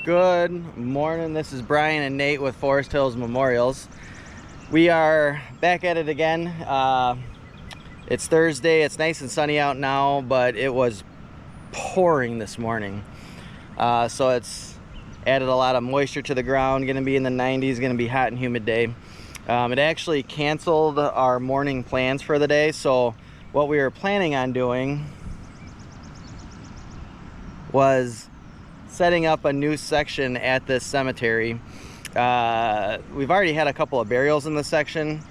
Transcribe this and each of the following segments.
Good morning, this is Brian and Nate with Forest Hills Memorials. We are back at it again. It's Thursday, it's nice and sunny out now, but it was pouring this morning. So it's added a lot of moisture to the ground, gonna be in the 90s, gonna be hot and humid day. It actually canceled our morning plans for the day, so what we were planning on doing was setting up a new section at this cemetery. We've already had a couple of burials in this section,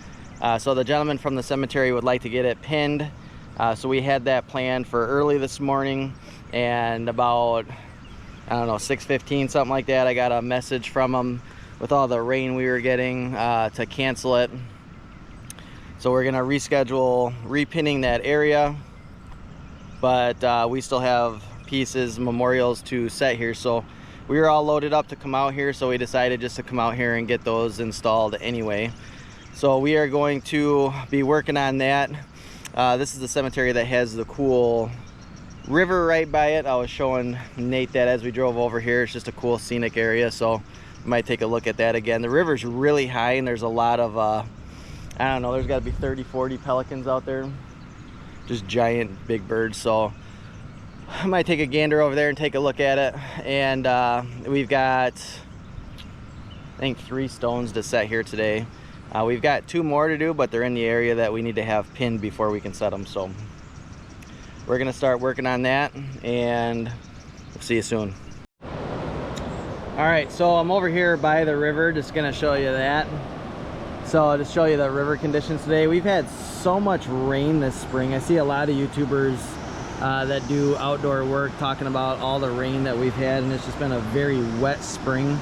so the gentleman from the cemetery would like to get it pinned. So we had that planned for early this morning, and about, I don't know, 6:15, something like that, I got a message from him with all the rain we were getting to cancel it. So we're gonna reschedule repinning that area, but we still have pieces, memorials to set here, so we were all loaded up to come out here, so we decided just to come out here and get those installed anyway. So we are going to be working on that. This is the cemetery that has the cool river right by it. I was showing Nate that as we drove over here. It's just a cool scenic area, so we might take a look at that again. The river's really high and there's a lot of I don't know, there's got to be 30-40 pelicans out there, just giant big birds. So I might take a gander over there and take a look at it. And we've got, I think, 3 stones to set here today. We've got 2 more to do, but they're in the area that we need to have pinned before we can set them. So we're gonna start working on that, and we'll see you soon. All right, so I'm over here by the river, just gonna show you that. So I'll just show you the river conditions today. We've had so much rain this spring. I see a lot of YouTubers that do outdoor work talking about all the rain that we've had, and it's just been a very wet spring.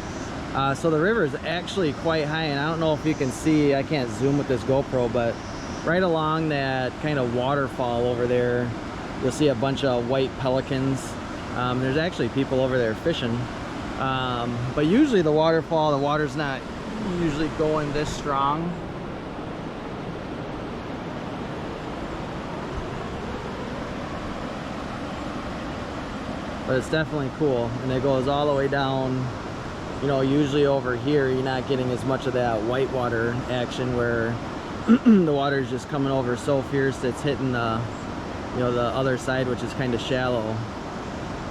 So the river is actually quite high, and I don't know if you can see, I can't zoom with this GoPro, but right along that kind of waterfall over there, you'll see a bunch of white pelicans. There's actually people over there fishing, but usually the water's not usually going this strong. But it's definitely cool, and it goes all the way down. You know, usually over here you're not getting as much of that whitewater action where the water is just coming over so fierce it's hitting the, you know, the other side, which is kind of shallow,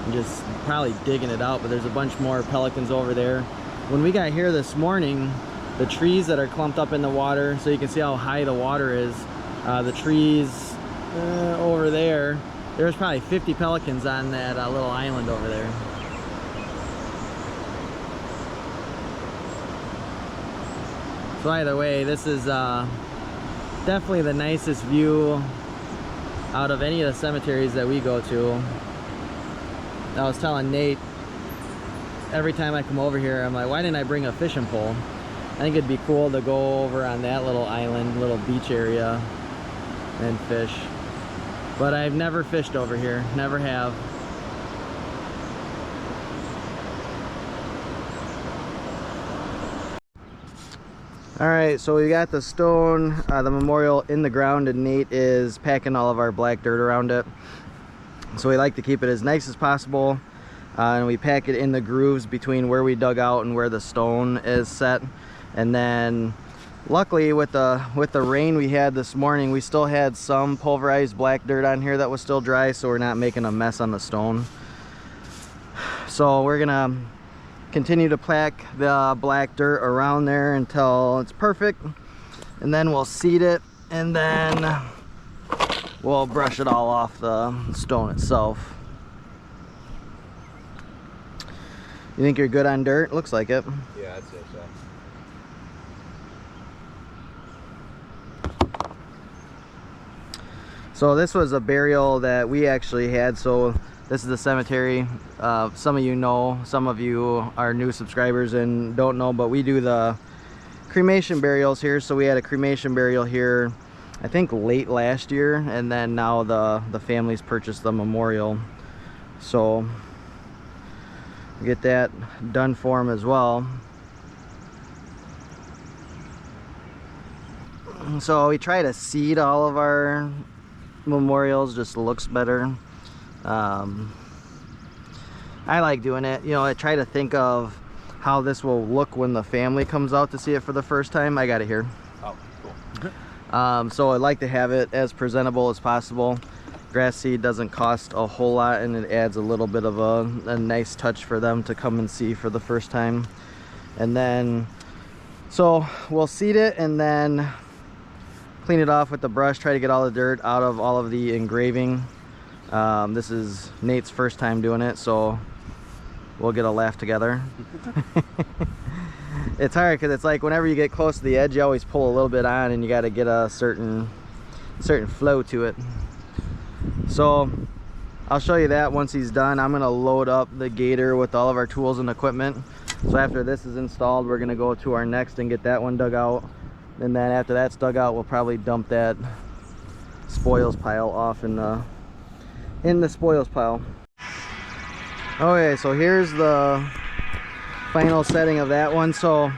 and just probably digging it out. But there's a bunch more pelicans over there. When we got here this morning, the trees that are clumped up in the water, so you can see how high the water is, the trees over there, there's probably 50 pelicans on that little island over there. So either way, this is definitely the nicest view out of any of the cemeteries that we go to. I was telling Nate, every time I come over here, I'm like, why didn't I bring a fishing pole? I think it'd be cool to go over on that little island, little beach area, and fish. But I've never fished over here, never have. All right, so we got the stone, the memorial in the ground, and Nate is packing all of our black dirt around it. So we like to keep it as nice as possible, and we pack it in the grooves between where we dug out and where the stone is set. And then luckily with the rain we had this morning, we still had some pulverized black dirt on here that was still dry, so we're not making a mess on the stone. So we're gonna continue to pack the black dirt around there until it's perfect, and then we'll seed it, and then we'll brush it all off the stone itself. You think you're good on dirt? Looks like it. Yeah, I'd say so. So this was a burial that we actually had. So this is the cemetery. Some of you know, some of you are new subscribers and don't know, but we do the cremation burials here. So we had a cremation burial here, I think late last year, and then now the families purchased the memorial. So we get that done for them as well. So we try to seed all of our memorials, just looks better. I like doing it. You know, I try to think of how this will look when the family comes out to see it for the first time. I got it here. Oh, cool. So I like to have it as presentable as possible. Grass seed doesn't cost a whole lot, and it adds a little bit of a nice touch for them to come and see for the first time. And then, so we'll seed it and then clean it off with the brush, try to get all the dirt out of all of the engraving. This is Nate's first time doing it, so we'll get a laugh together. It's hard because it's like whenever you get close to the edge, you always pull a little bit on, and you got to get a certain flow to it. So I'll show you that once he's done. I'm gonna load up the gator with all of our tools and equipment. So after this is installed, we're gonna go to our next and get that one dug out. And then after that's dug out, we'll probably dump that spoils pile off in the spoils pile. Okay, so here's the final setting of that one. So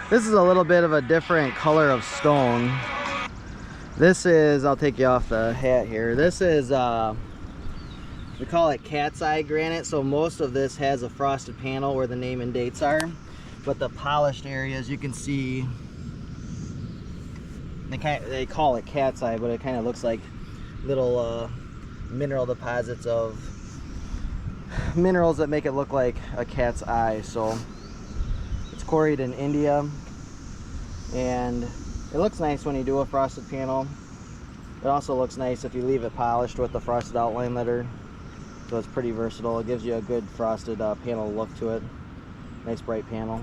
this is a little bit of a different color of stone. This is, I'll take you off the hat here. This is, we call it cat's eye granite. So most of this has a frosted panel where the name and dates are. But the polished areas, you can see, they call it cat's eye, but it kind of looks like little mineral deposits of minerals that make it look like a cat's eye. So it's quarried in India, and it looks nice when you do a frosted panel. It also looks nice if you leave it polished with the frosted outline letter. So it's pretty versatile. It gives you a good frosted panel look to it. Nice bright panel.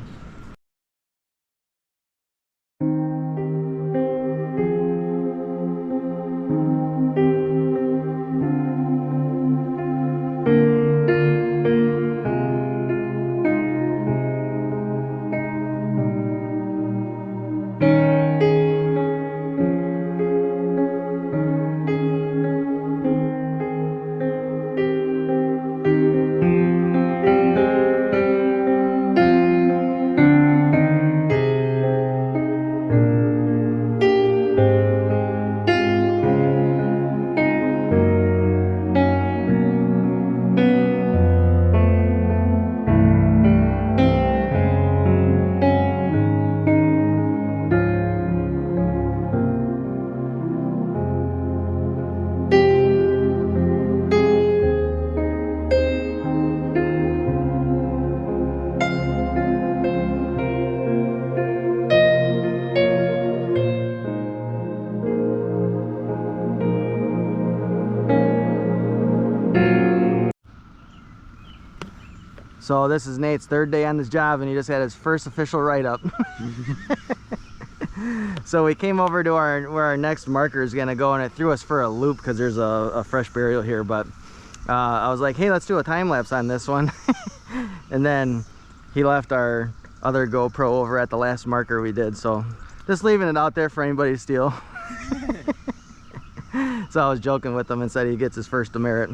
So this is Nate's third day on this job, and he just had his first official write-up. So we came over to where our next marker is gonna go, and it threw us for a loop because there's a fresh burial here. But I was like, hey, let's do a time lapse on this one. And then he left our other GoPro over at the last marker we did. So just leaving it out there for anybody to steal. So I was joking with him and said he gets his first demerit.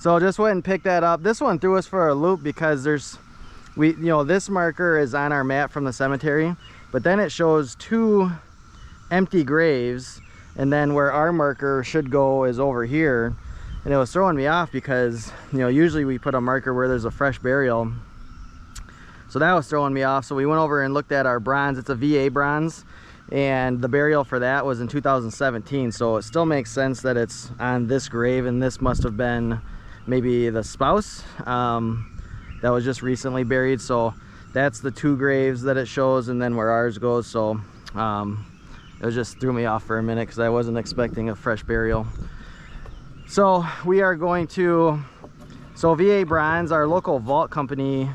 So just went and picked that up. This one threw us for a loop because this marker is on our map from the cemetery, but then it shows 2 empty graves, and then where our marker should go is over here. And it was throwing me off because, usually we put a marker where there's a fresh burial. So that was throwing me off. So we went over and looked at our bronze. It's a VA bronze, and the burial for that was in 2017. So it still makes sense that it's on this grave, and this must have been maybe the spouse that was just recently buried. So that's the 2 graves that it shows, and then where ours goes. So it just threw me off for a minute because I wasn't expecting a fresh burial. So we are going to, VA Bronze, our local vault company,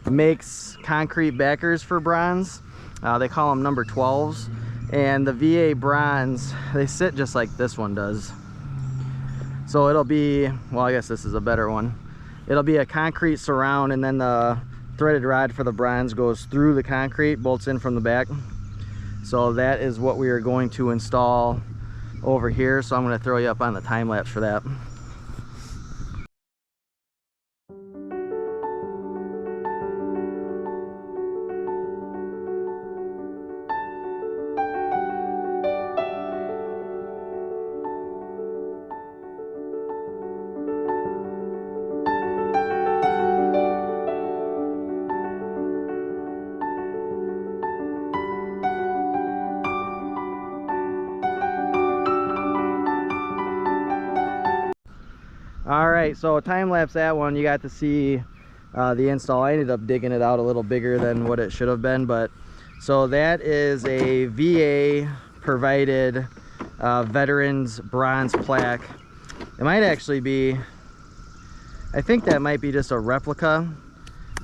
makes concrete backers for bronze. They call them number 12s, and the VA Bronze, they sit just like this one does. So it'll be, well, I guess this is a better one. It'll be a concrete surround, and then the threaded rod for the bronze goes through the concrete, bolts in from the back. So that is what we are going to install over here. So I'm going to throw you up on the time lapse for that. All right, so time lapse that one, you got to see the install. I ended up digging it out a little bigger than what it should have been, but so that is a VA provided veterans bronze plaque. It might actually be, I think that might be just a replica.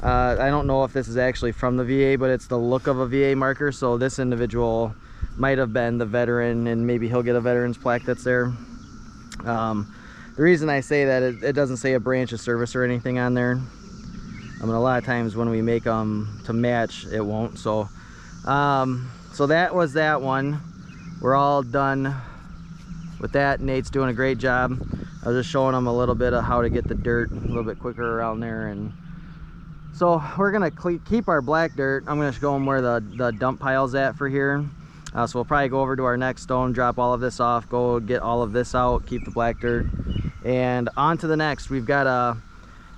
I don't know if this is actually from the VA, but it's the look of a VA marker. So this individual might have been the veteran, and maybe he'll get a veterans plaque that's there. The reason I say that, it doesn't say a branch of service or anything on there. I mean, a lot of times when we make them to match, it won't. So so that was that one. We're all done with that. Nate's doing a great job. I was just showing him a little bit of how to get the dirt a little bit quicker around there. And so we're gonna keep our black dirt. I'm gonna show them where the dump pile's at for here. So we'll probably go over to our next stone, drop all of this off, go get all of this out, keep the black dirt, and on to the next. We've got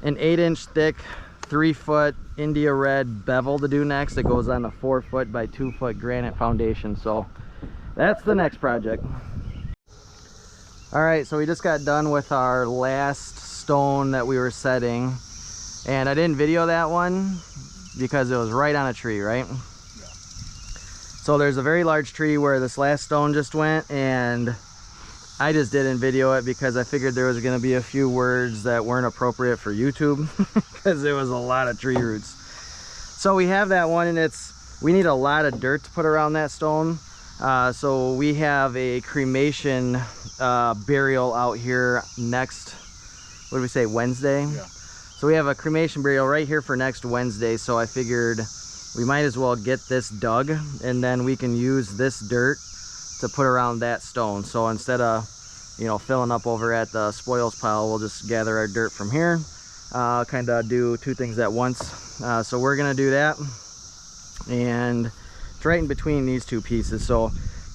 an 8-inch thick 3-foot India red bevel to do next. It goes on a 4-foot by 2-foot granite foundation. So that's the next project. All right, so we just got done with our last stone that we were setting, and I didn't video that one because it was right on a tree, right? Yeah. So there's a very large tree where this last stone just went, and I just didn't video it because I figured there was going to be a few words that weren't appropriate for YouTube because there was a lot of tree roots. So we have that one, and we need a lot of dirt to put around that stone. So we have a cremation burial out here next, what did we say, Wednesday? Yeah. So we have a cremation burial right here for next Wednesday. So I figured we might as well get this dug, and then we can use this dirt to put around that stone. So instead of, you know, filling up over at the spoils pile, we'll just gather our dirt from here, kind of do two things at once. So we're gonna do that, and it's right in between these two pieces. So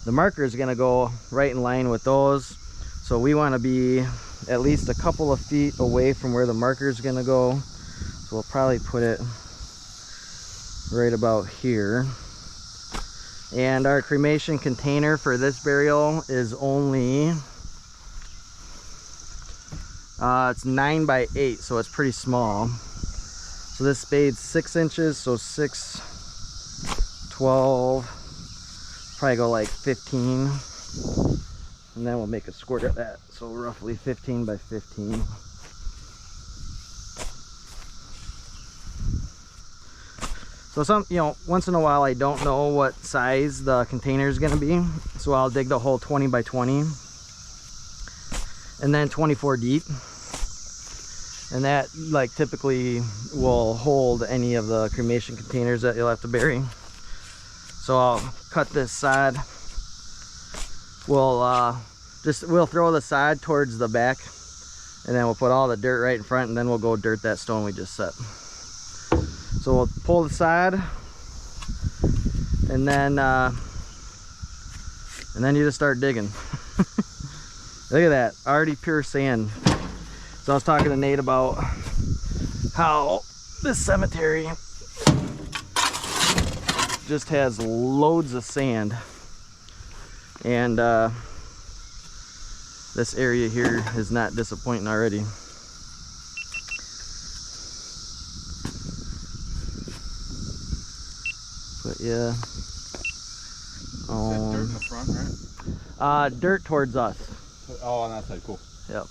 the marker is gonna go right in line with those. So we want to be at least a couple of feet away from where the marker is gonna go. So we'll probably put it right about here. And our cremation container for this burial is only it's 9 by 8, so it's pretty small. So this spade's 6 inches, so 6, 12, probably go like 15, and then we'll make a squirt of that, so roughly 15 by 15. So some, you know, once in a while I don't know what size the container is going to be, so I'll dig the hole 20 by 20 and then 24 deep, and that like typically will hold any of the cremation containers that you'll have to bury. So I'll cut this side. We'll throw the side towards the back, and then we'll put all the dirt right in front, and then we'll go dirt that stone we just set. So we'll pull the side, and then you just start digging. Look at that, already pure sand. So I was talking to Nate about how this cemetery just has loads of sand, and this area here is not disappointing already. But yeah, dirt in the front, right? Dirt towards us. Oh, on that side, cool. Yep.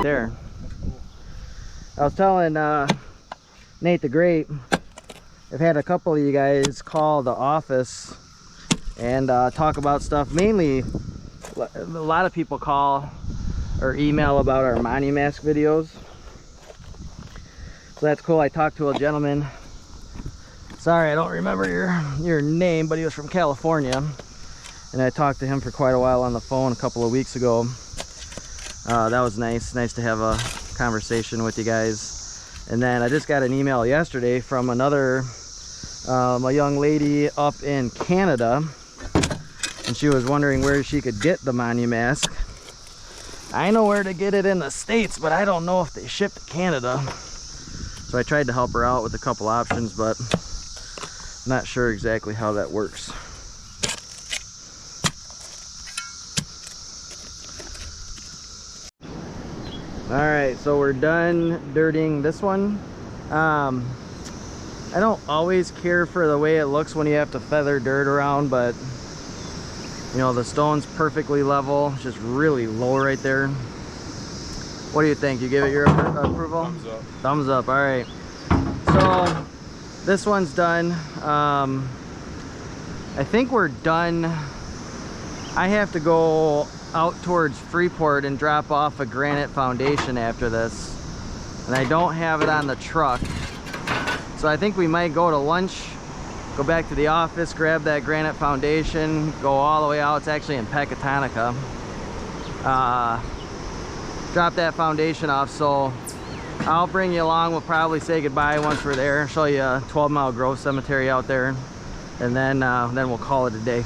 There. I was telling Nate the Great, I've had a couple of you guys call the office and talk about stuff. Mainly, a lot of people call or email about our Money Mask videos. So that's cool. I talked to a gentleman. Sorry, I don't remember your name, but he was from California. And I talked to him for quite a while on the phone a couple of weeks ago. That was nice. Nice to have a conversation with you guys. And then I just got an email yesterday from another a young lady up in Canada, and she was wondering where she could get the Monumask. I know where to get it in the States, but I don't know if they ship to Canada. So I tried to help her out with a couple options, but I'm not sure exactly how that works. All right, so we're done dirting this one. I don't always care for the way it looks when you have to feather dirt around, but you know, the stone's perfectly level. It's just really low right there. What do you think? You give it your approval? Thumbs up. Thumbs up. All right. So this one's done. I think we're done. I have to go out towards Freeport and drop off a granite foundation after this, and I don't have it on the truck. So I think we might go to lunch, go back to the office, grab that granite foundation, go all the way out. It's actually in Pecatonica. Drop that foundation off. So I'll bring you along. We'll probably say goodbye once we're there, show you a 12-mile growth cemetery out there, and then we'll call it a day.